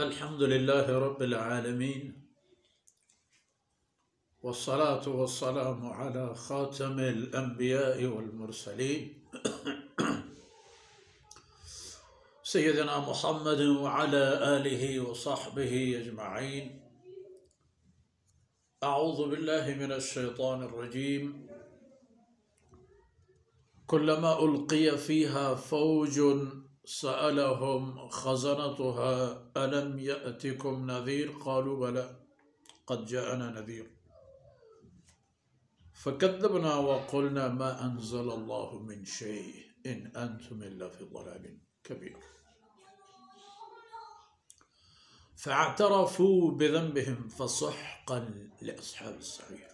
الحمد لله رب العالمين والصلاة والسلام على خاتم الأنبياء والمرسلين سيدنا محمد وعلى آله وصحبه أجمعين. أعوذ بالله من الشيطان الرجيم. كلما ألقي فيها فوج سألهم خزنتها ألم يأتكم نذير قالوا بلى قد جاءنا نذير فكذبنا وقلنا ما أنزل الله من شيء إن أنتم إلا في ضلال كبير فاعترفوا بذنبهم فسحقا لأصحاب السعير.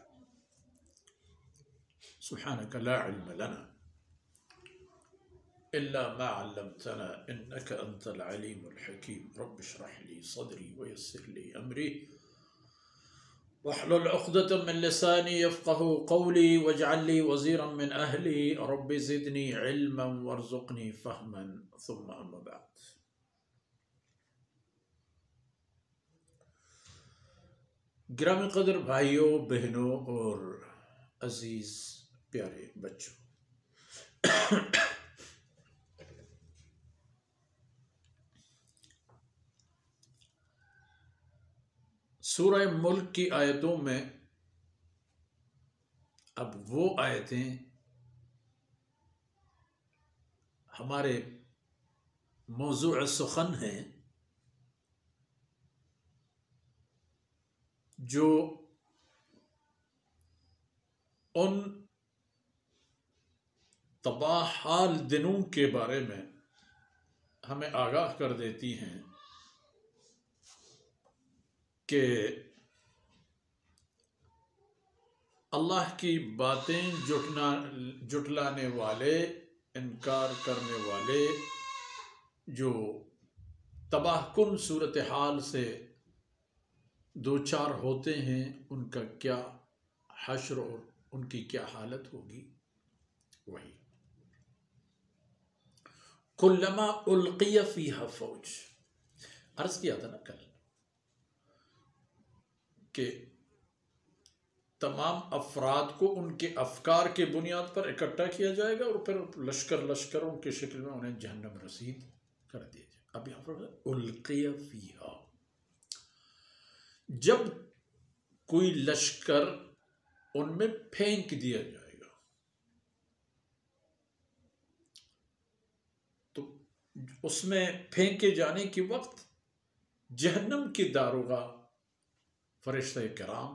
سبحانك لا علم لنا إلا ما علمتنا إنك أنت العليم الحكيم. رب اشرح لي صدري ويسر لي أمري واحلل عقدة من لساني يفقه قولي واجعل لي وزيرا من أهلي رب زدني علما وارزقني فهما. ثم أما بعد. گرامی قدر بھائیوں بہنوں اور عزیز پیارے بچوں، سورہ ملک کی آیتوں میں اب وہ آیتیں ہمارے موضوع سخن ہیں جو ان تباہ حال دنوں کے بارے میں ہمیں آگاہ کر دیتی ہیں کہ اللہ کی باتیں جھٹلانے والے، انکار کرنے والے جو تباہ کن صورتحال سے دوچار ہوتے ہیں، ان کا کیا حشر اور ان کی کیا حالت ہوگی. وہی کلما القی فیہا فوج، عرض کیا تھا نا کل کہ تمام افراد کو ان کے افکار کے بنیاد پر اکٹھا کیا جائے گا اور پھر لشکروں کی شکل میں انہیں جہنم رسید کر دیا جائے. اب یہاں پر القی فیہا، جب کوئی لشکر ان میں پھینک دیا جائے گا تو اس میں پھینکے جانے کے وقت جہنم کے داروغہ فرشتہ کرام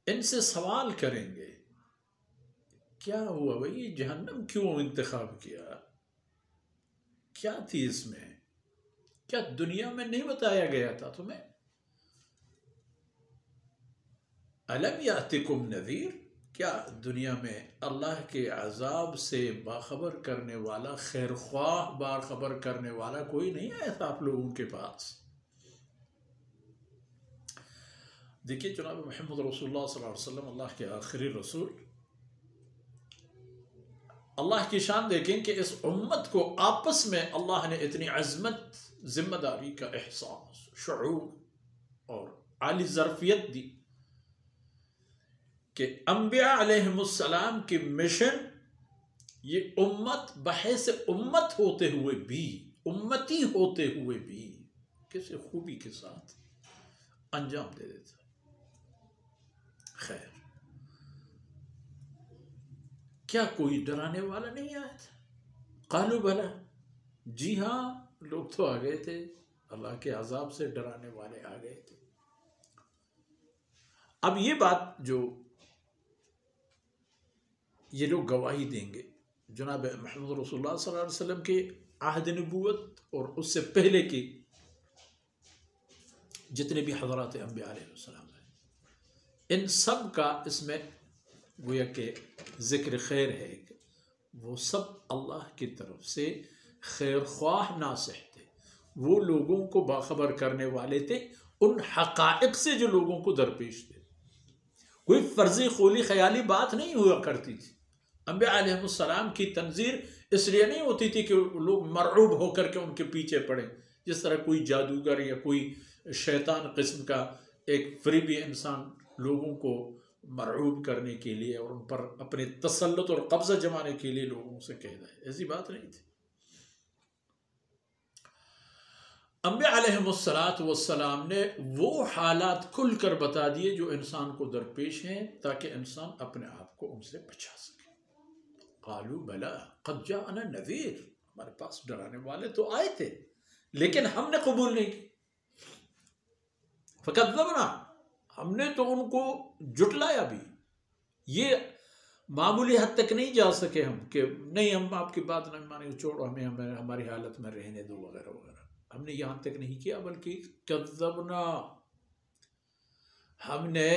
ان سے سوال کریں گے، کیا ہوا بھائی، جہنم کیوں انتخاب کیا، کیا تھی اس میں، کیا دنیا میں نہیں بتایا گیا تھا تمہیں؟ الم یاتکم نذیر، کیا دنیا میں اللہ کے عذاب سے باخبر کرنے والا، خیر خواہ باخبر کرنے والا کوئی نہیں آیا تھا آپ لوگوں کے پاس؟ دیکھیے جناب محمد رسول اللہ صلی اللہ علیہ وسلم اللہ کے آخری رسول، اللہ کی شان دیکھیں کہ اس امت کو آپس میں اللہ نے اتنی عظمت، ذمہ داری کا احساس، شعور اور عالی ظرفیت دی کہ انبیاء علیہم السلام کی مشن یہ امت بحیث امت ہوتے ہوئے بھی، امتی ہوتے ہوئے بھی کسی خوبی کے ساتھ انجام دے دیتا. خیر، کیا کوئی ڈرانے والا نہیں آیا تھا؟ قالوا بلا، جی ہاں، لوگ تو آ گئے تھے، اللہ کے عذاب سے ڈرانے والے آ گئے تھے. اب یہ بات جو یہ لوگ گواہی دیں گے جناب محمد رسول اللہ صلی اللہ علیہ وسلم کے عہد نبوت اور اس سے پہلے کی جتنے بھی حضرات انبیاء علیہ السلام ہیں، ان سب کا اس میں گویا کہ ذکر خیر ہے کہ وہ سب اللہ کی طرف سے خیر خواہ ناصح تھے، وہ لوگوں کو باخبر کرنے والے تھے ان حقائق سے جو لوگوں کو درپیش تھے. کوئی فرضی خولی خیالی بات نہیں ہوا کرتی تھی. انبیاء علیہ السلام کی تنظیر اس لیے نہیں ہوتی تھی کہ لوگ مرعوب ہو کر کے ان کے پیچھے پڑیں، جس طرح کوئی جادوگر یا کوئی شیطان قسم کا ایک فریبی انسان لوگوں کو مرعوب کرنے کے لیے اور ان پر اپنے تسلط اور قبضہ جمانے کے لیے لوگوں سے کہتا ہے، ایسی بات نہیں تھی۔ انبیاء علیہم السلام نے وہ حالات کھل کر بتا دیے جو انسان کو درپیش ہیں تاکہ انسان اپنے آپ کو ان سے بچا سکے۔ قالوا بلا قد جاءنا نذیر، ہمارے پاس ڈرانے والے تو آئے تھے لیکن ہم نے قبول نہیں کی۔ فکذبنا، ہم نے تو ان کو جھٹلایا بھی۔ یہ معمولی حد تک نہیں جا سکے ہم کہ نہیں ہم آپ کی بات نہیں مانیں گے، چھوڑو ہمیں ہماری حالت میں رہنے دو وغیرہ وغیرہ، ہم نے یہاں تک نہیں کیا، بلکہ کذبنا، ہم نے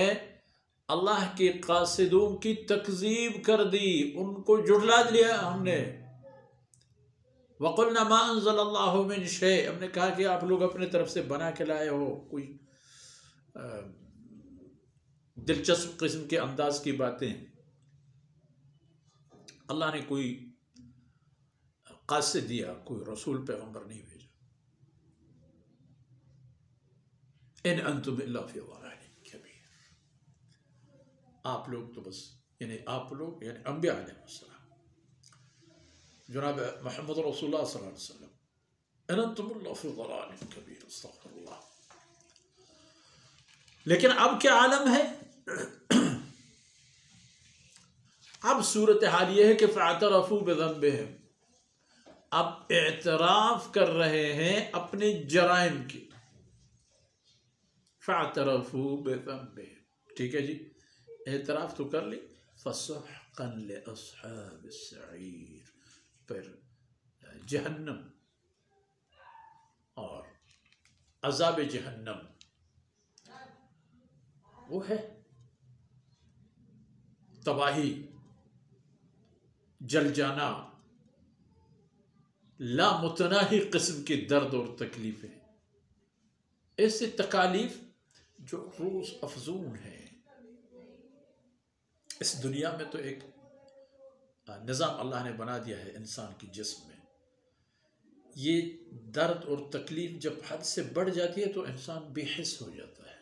اللہ کے قاصدوں کی تکذیب کر دی، ان کو جھٹلا دیا ہم نے۔ وَقُلْنَا مَا أَنزَلَ اللَّهُ مِنْ شَيْءٍ، ہم نے کہا کہ آپ لوگ اپنے طرف سے بنا کے لائے ہو کوئی دلچسپ قسم کے انداز کی باتیں، اللہ نے کوئی قاصد دیا، کوئی رسول پیغمبر نہیں بھیجا۔ إِنْ أَنْتُمْ إِلَّا فِي ضَلَالٍ كَبِيرٍ، آپ لوگ تو بس، یعنی آپ لوگ یعنی انبیاء علیہ السلام، جناب محمد رسول اللہ صلی اللہ علیہ وسلم، إِنْ أَنْتُمْ إِلَّا فِي ضَلَالٍ كَبِيرٍ، استغفر اللہ۔ لیکن اب کیا عالم ہے؟ اب صورتحال یہ ہے کہ فَاعْتَرَفُوا بِذَنبِهِمْ، اب اعتراف کر رہے ہیں اپنے جرائم کی۔ فَاعْتَرَفُوا بِذَنبِهِمْ، ٹھیک ہے جی، اعتراف تو کر لی۔ فَسُحْقًا لِأَصْحَابِ السَّعِيرِ، پھر جہنم اور عذاب جہنم وہ ہے تباہی، جل جانا، لامتناہی قسم کی درد اور تکلیفیں، ایسے تکالیف جو روز افزون ہیں۔ اس دنیا میں تو ایک نظام اللہ نے بنا دیا ہے انسان کی جسم میں، یہ درد اور تکلیف جب حد سے بڑھ جاتی ہے تو انسان بے حس ہو جاتا ہے،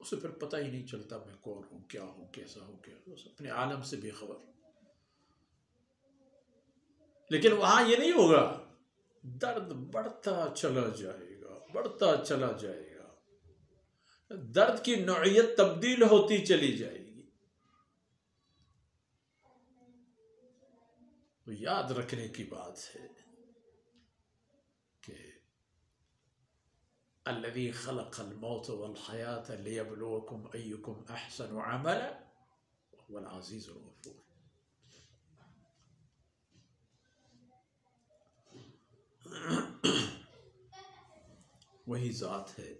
اسے پھر پتہ ہی نہیں چلتا میں کون ہوں، کیا ہوں، کیسا ہوں، کیا ہوں، اپنے عالم سے بے خبر۔ لیکن وہاں یہ نہیں ہوگا، درد بڑھتا چلا جائے گا، بڑھتا چلا جائے گا، درد کی نوعیت تبدیل ہوتی چلی جائے گی۔ تو یاد رکھنے کی بات ہے کہ الذي خلق الموت والحياة ليبلوكم أيكم أحسن عملا وهو العزيز الغفور۔ وہی ذات ہے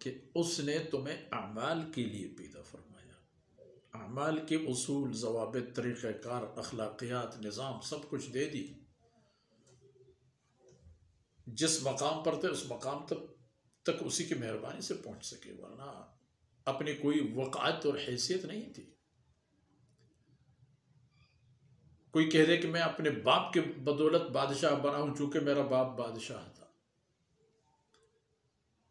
کہ اس نے تمہیں اعمال کے لیے پیدا فرمایا، اعمال کے اصول، ضوابط، طریقہ کار، اخلاقیات، نظام سب کچھ دے دی، جس مقام پر تھے اس مقام تک اسی کی مہربانی سے پہنچ سکے، ورنہ اپنی کوئی وقعت اور حیثیت نہیں تھی۔ کوئی کہہ دے کہ میں اپنے باپ کے بدولت بادشاہ بنا ہوں چونکہ میرا باپ بادشاہ تھا،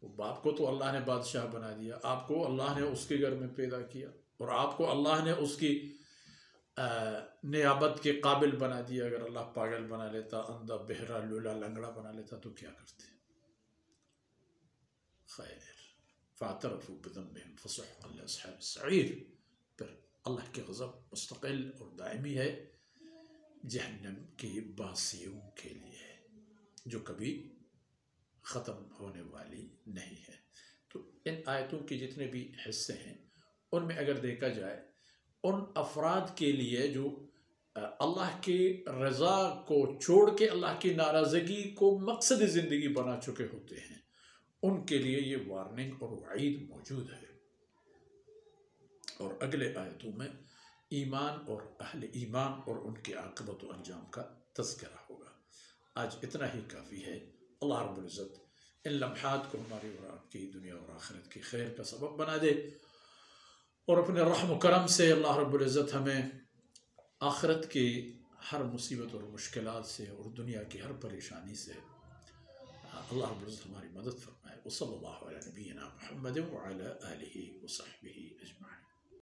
وہ باپ کو تو اللہ نے بادشاہ بنا دیا، آپ کو اللہ نے اس کے گھر میں پیدا کیا، اور آپ کو اللہ نے اس کی نیابت کے قابل بنا دیا۔ اگر اللہ پاگل بنا لیتا، اندھا، بہرا، لولا، لنگڑا بنا لیتا تو کیا کرتے؟ خیر، فاعترفوا بذنبهم فسحقا لاصحاب السعیر، پھر اللہ کے غضب مستقل اور دائمی ہے جہنم کے باسیوں کے لیے، جو کبھی ختم ہونے والی نہیں ہے۔ تو ان آیتوں کے جتنے بھی حصے ہیں ان میں اگر دیکھا جائے، ان افراد کے لیے جو اللہ کی رضا کو چھوڑ کے اللہ کی ناراضگی کو مقصد زندگی بنا چکے ہوتے ہیں، ان کے لیے یہ وارننگ اور وعید موجود ہے۔ اور اگلے آیتوں میں ایمان اور اہل ایمان اور ان کے عاقبت و انجام کا تذکرہ ہوگا۔ آج اتنا ہی کافی ہے۔ اللہ رب العزت ان لمحات کو ہماری اور آپ کی دنیا اور آخرت کی خیر کا سبب بنا دے، اور اپنے رحم و کرم سے اللہ رب العزت ہمیں آخرت کے ہر مصیبت اور مشکلات سے اور دنیا کی ہر پریشانی سے اللہ رب العزت ہماری مدد فرمائے۔ وصلی اللہ علیہ نبینا محمد وعلی آلہ وصحبہ اجمعین۔